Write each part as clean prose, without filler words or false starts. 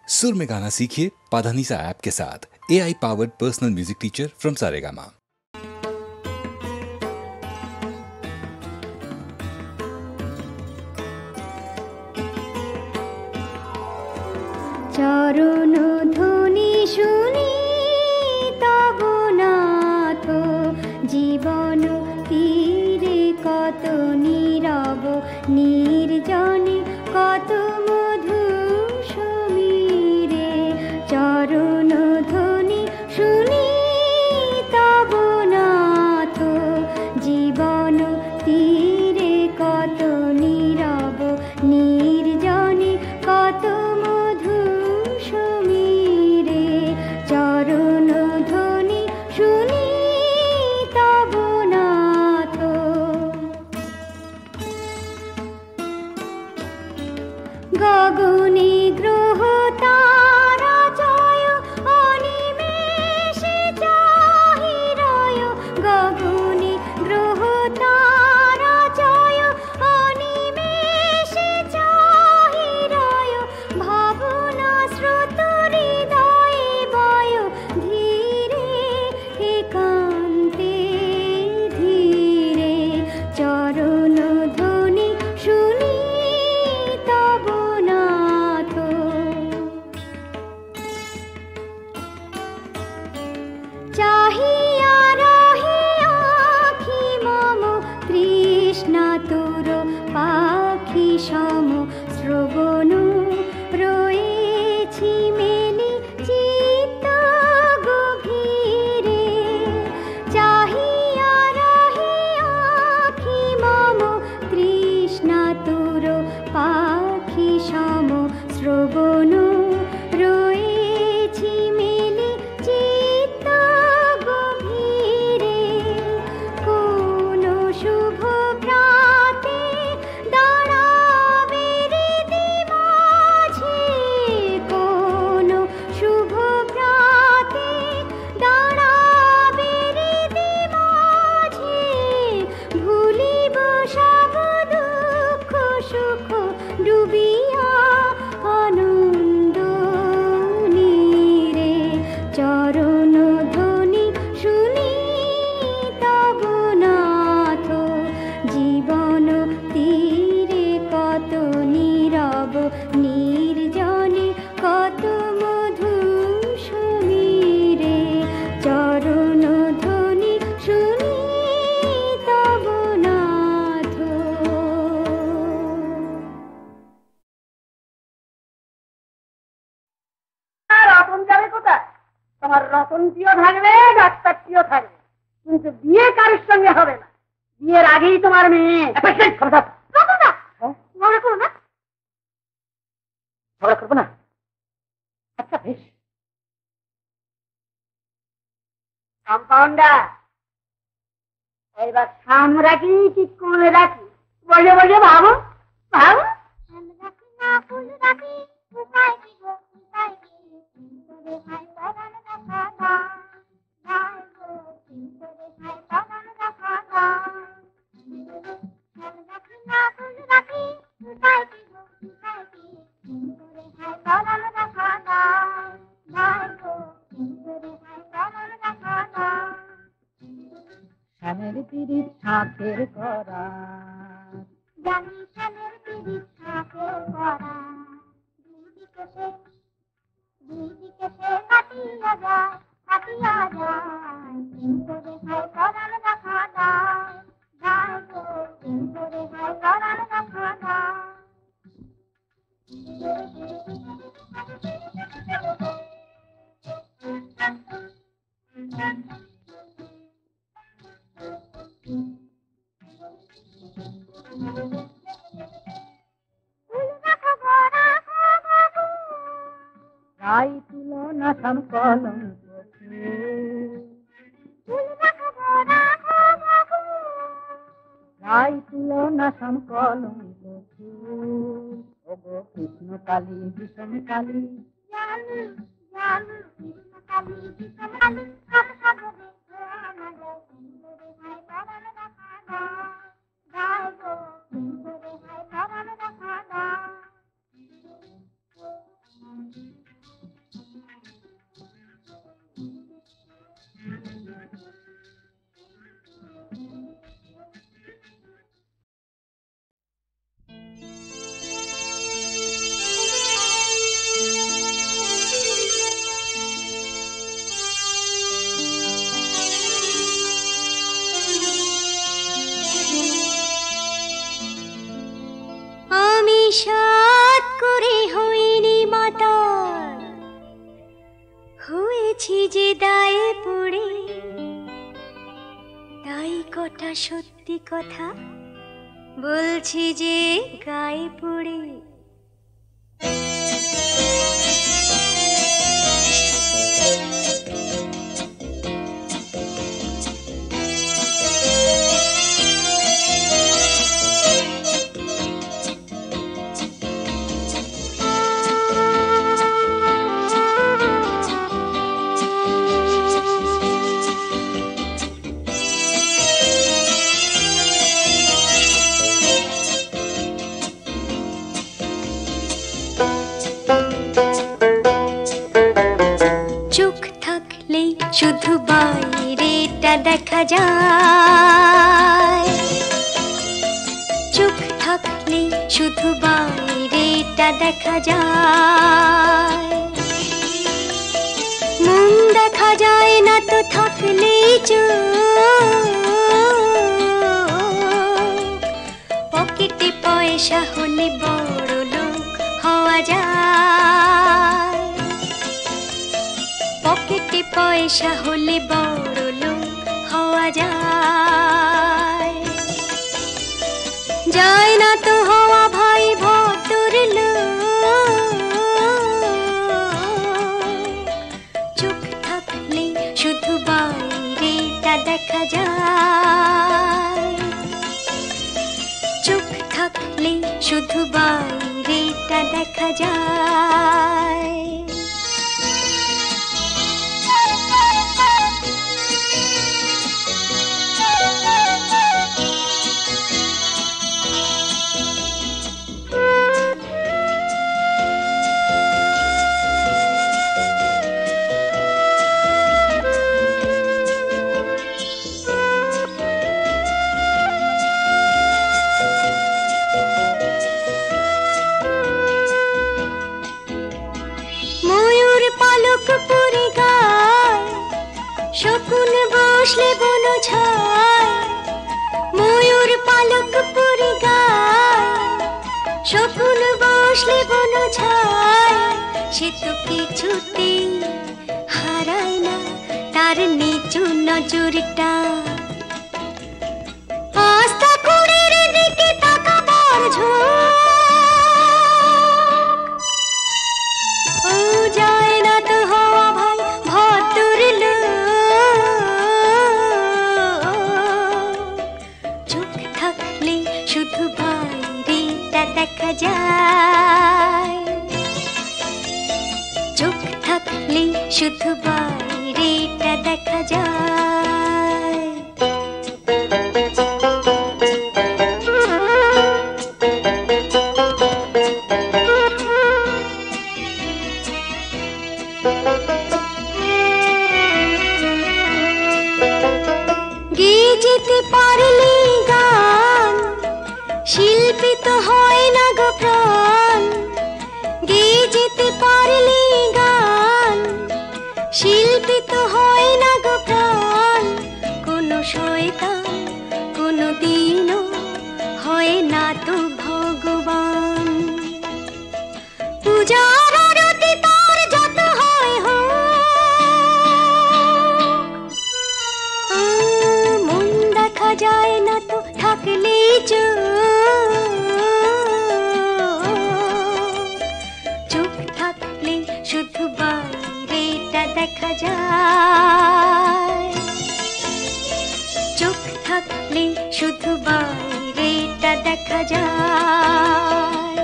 सुर में गाना सीखिए पाधानीसा ऐप के साथ। AI powered personal music teacher from Saregama. চরণ ধ্বনি শুনি তব নাথ, জীবন তীরে কত নীরব নির্জনে কত মধু সমীরে। চরণ ধ্বনি শুনি তব নাথ, জীবন তীরে কত নীরব নির্জনে কত মধু সমীরে। চরণ ধ্বনি শুনি তব নাথ। গগনে গ্রহ তারা জয় অনিমেষে চাহিরয়। গগনে গ্রহ তারা জয় অনিমেষে চাহিরয়। ভাবনা স্রোত হৃদয়ে বয় ধীরে একান্তে ধীরে। চরণ ধ্বনি শুনি তব নাথ। চাহিয়া রহে আখি মম তৃষ্ণা তোর পাখি সম। শ্রবণ রয়েছি মেলি চিত্ত গভীরে। চাহিয়া রহে আখি মম তৃষ্ণা তোর পাখি সম। শ্রবণ রয়েছি মেলি চিত্ত গভীরে। কোন শুভ প্রাতে দাঁড়াবে হৃদি মাঝে। কোন শুভ প্রাতে দাঁড়াবে হৃদি মাঝে। ভুলিব সব দুঃখ সুখ ডুবিয়া আনন্দ নীরে। চরণ ধ্বনি শুনি তব নাথ, জীবন তীরে কত নীরব নির্জনে কত মধু সমীরে। চরণ ধ্বনি শুনি তব নাথ। রতন যাবে কোথায়? তোমার রতনটিও থাকবে, ডাক্তারটিও থাকবে, কিন্তু বিয়ে কারোর সঙ্গে হবে না। বিয়ের আগেই তোমার মেয়ে। ঝগড়া করো না, ঝগড়া করবো না। আচ্ছা বেশ। কম্পাউন্ডার, এইবার সাম রাখি কি কোণে রাখি? বসে বসে ভাবো ভাবো। রাখি না ফুল রাখি কোথায় দিব কোথায় দিব। তোরে হাই পরাণ দেখা না নাই গো। তোরে হাই পরাণ দেখা না। রাখি না ফুল রাখি কোথায় দিব কোথায় দিব। তোরে হাই পরাণ দেখা না নাই গো। তোরে হাই পরাণ দেখা না। শ্যামের পিরিত সাথের করা, জানি শ্যামের পিরিত সাথের করা। দুই দিকে সে কাটিয়া যায় কাটিয়া যায়। তোরে হাই পরাণ দেখা যায় যায় গো। তোরে হাই পরাণ দেখা যায়। রাই তুলনা সাম কলঙ্ক। রাই তুলনা সাম কলঙ্ক। ওগো কৃষ্ণ কালী বিষম কালী। জানি জানি কৃষ্ণ কালী বিষম কালী। কাম সাগরে ধোয়া যায়। তোরে হাই পরাণ দেখা যায় যায় গো। তোরে হাই পরাণ দেখা যায়। একটা সত্যি কথা বলছি যে গায়ে পড়ে, শুধু বাইরেটা দেখা যায়, চোখ থাকলে শুধু বাইরেটা দেখা যায়, মন দেখা যায় না তো থাকলেই চোখ, পকেটে পয়সা হলে বড় লোক হওয়া যায়, পকেটে পয়সা হলে বড় লোক হওয়া যায়, যায় না তো হওয়া ভাই ভদ্র লোক, চোখ থাকলে শুধু বাইরেটা দেখা যায়, চোখ থাকলে শুধু বাইরেটা দেখা যায়। শকুন বসলে বন ছায়, ময়ূর পালক পরে গায়, শকুন বসলে বন ছায়, সে তো কিছুতেই হারায় না তার নিচু নজরটা, আস্থা কুড়ির দিকে তাকাবার ঝোঁক, ও যায় না তো হওয়া ভাই ভদ্র লোক, শুধু বাইরেটা দেখা যায়, চোখ থাকলে শুধু বাইরেটা দেখা যায়। গেয়ে যেতে পারলে গান, শিল্পী তো হয় না গো প্রাণ, গেয়ে যেতে পারলে গান, শিল্পী তো হয় না গো প্রাণ, কোনো শয়তান কোনো দিনও হয় না তো ভগবান, পূজার আরতি তার যত হয় হোক, মন দেখা যায় না তো থাকলেই চোখ থাকলে শুধু বাইরেটা দেখা যায়, চোখ থাকলে শুধু বাইরেটা দেখা যায়,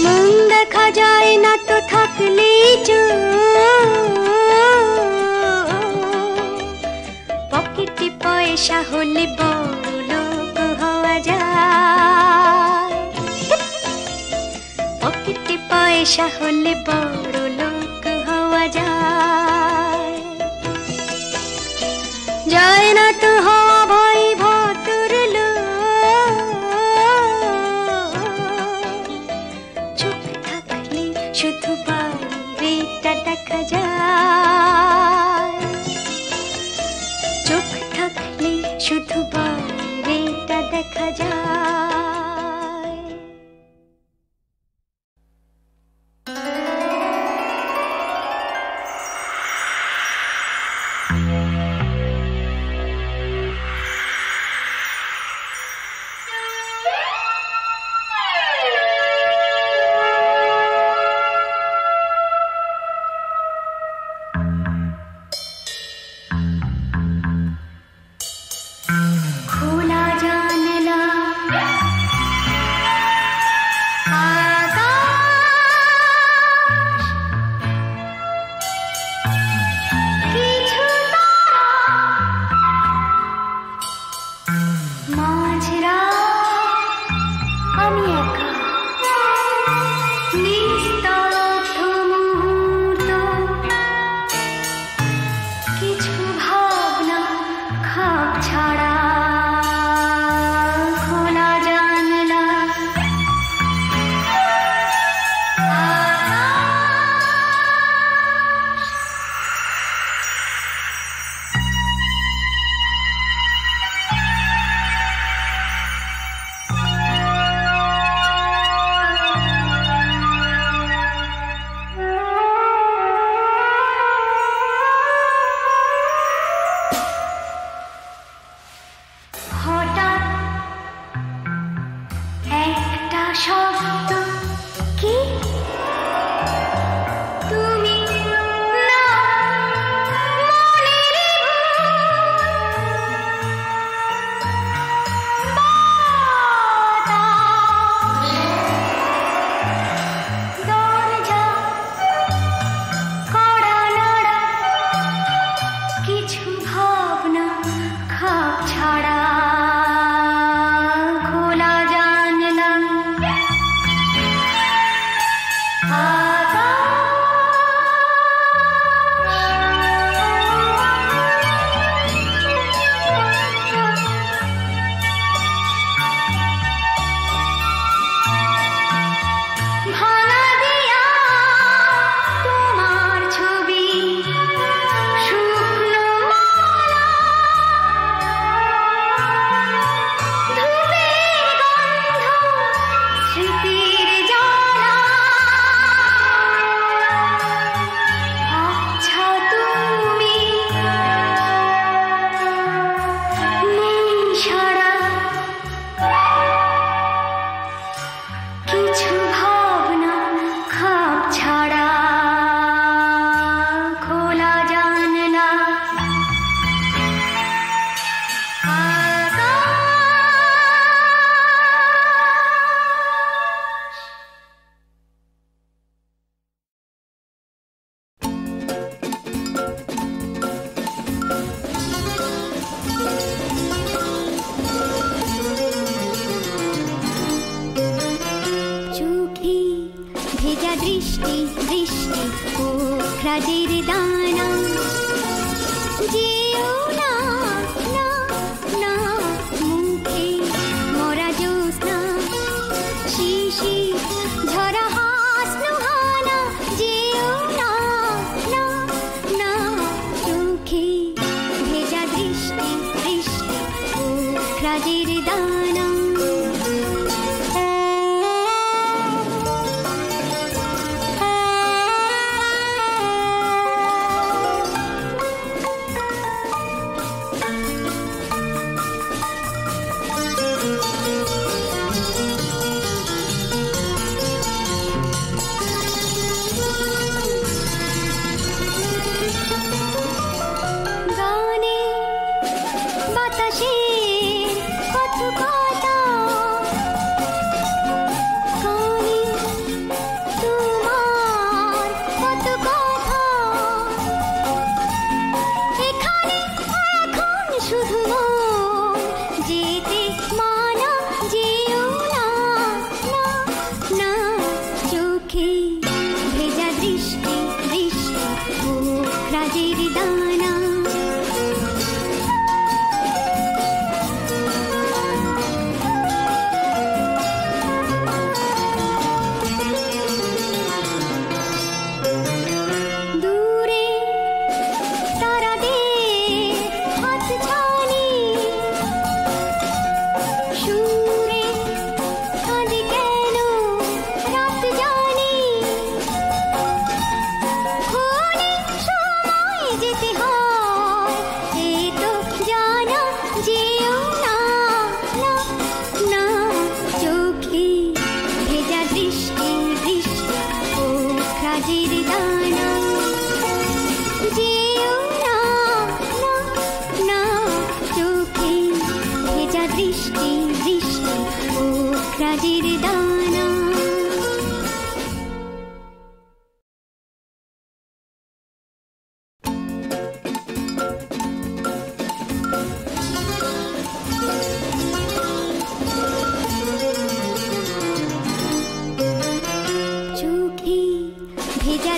মন দেখা যায় না তো থাকলেই পকেটে পয়সা হলে বড় লোক হওয়া যায়, পকেটে পয়সা হলে বড় লোক হওয়া যায়, যায় না তো হওয়া ভাই ভদ্র লোক, চোখ থাকলে শুধু বাইরেটা দেখা যায়, চোখ থাকলে শুধু বাইরেটা দেখা যায়। দৃষ্টি দৃষ্টি পোখরাজের দানা যেও না না না মুখে মরা জ্যোৎস্না শিশি ঝরা হাসনুহানা যেও না না না চোখে ভেজা দৃষ্টি দৃষ্টি পোখরাজের দানা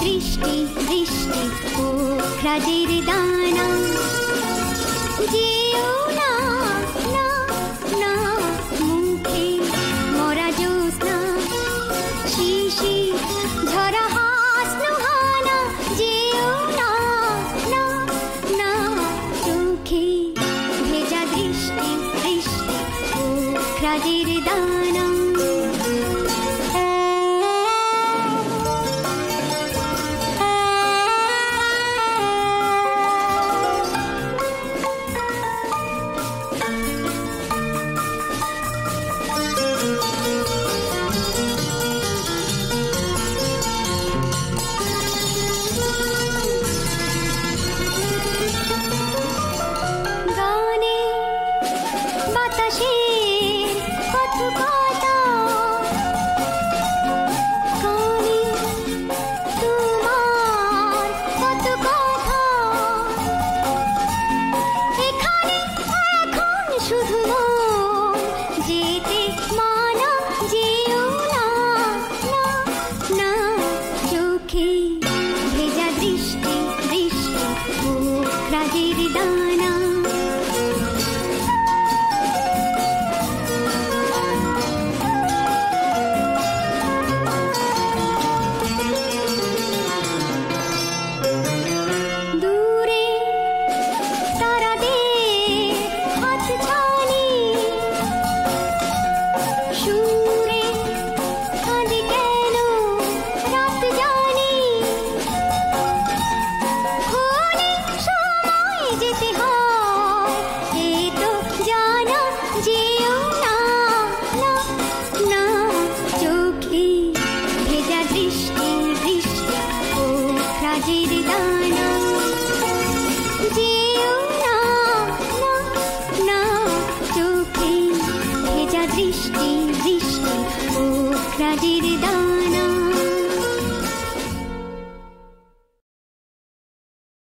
দৃষ্টি দৃষ্টি পোখরাজের দানা